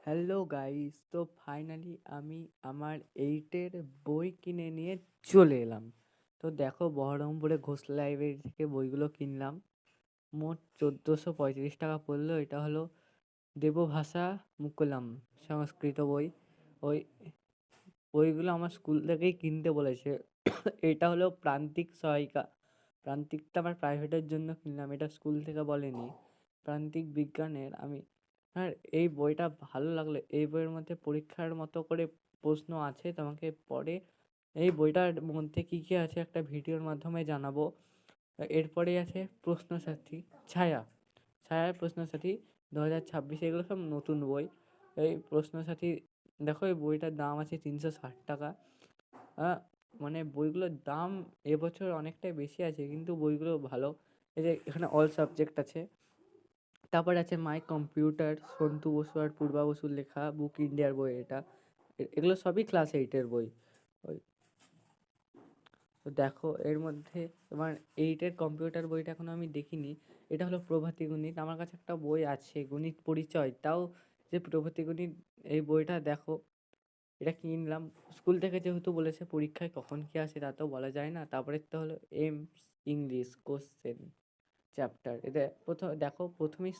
Hello guys, তো finally আমি আমার এইটের বই কিনে নিয়ে চলে এলাম। তো দেখো, বহরমপুরে ঘোষ লাইব্রেরি থেকে বইগুলো কিনলাম। মোট 1435 টাকা পড়লো। এটা হলো দেবভাষা মুকুলাম, সংস্কৃত বই। ওই বইগুলো আমার স্কুল থেকেই কিনতে বলেছে। এটা হলো প্রান্তিক সহায়িকা। প্রান্তিকটা আমার প্রাইভেটের জন্য কিনলাম, এটা স্কুল থেকে বলেনি। প্রান্তিক বিজ্ঞানের আমি। আর এই বইটা ভালো লাগলো। এই বইয়ের মধ্যে পরীক্ষার মতো করে প্রশ্ন আছে, তোমাকে পরে এই বইটার মধ্যে কি কি আছে একটা ভিডিওর মাধ্যমে জানাবো। এরপরে আছে প্রশ্নসাথী, ছায়া, ছায়ার প্রশ্নসাথী 2026, এগুলো সব নতুন বই। এই প্রশ্নসাথী, দেখো এই বইটার দাম আছে 360 টাকা। আহ, মানে বইগুলোর দাম এবছর অনেকটাই বেশি আছে, কিন্তু বইগুলো ভালো। এই যে এখানে অল সাবজেক্ট আছে। তারপর আছে মাই কম্পিউটার, সন্তু বসু আর পূর্বা বসুর লেখা, বুক ইন্ডিয়ার বই এটা। এগুলো সবই ক্লাস 8-এর বই। ওই, তো দেখো এর মধ্যে তোমার 8-এর কম্পিউটার বইটা এখনো আমি দেখিনি। এটা হলো প্রভাতী গণিত। আমার কাছে একটা বই আছে গণিত পরিচয়, তাও যে প্রভাতী গণিত, এই বইটা দেখো, এটা কিনলাম। স্কুল থেকে যেহেতু বলেছে পরীক্ষায় কখন কি আসে তা তো বলা যায় না। তারপরে তো হলো এমস ইংলিশ কোশ্চেন চ্যাপ্টার। এটা প্রথম দেখো, প্রথমেই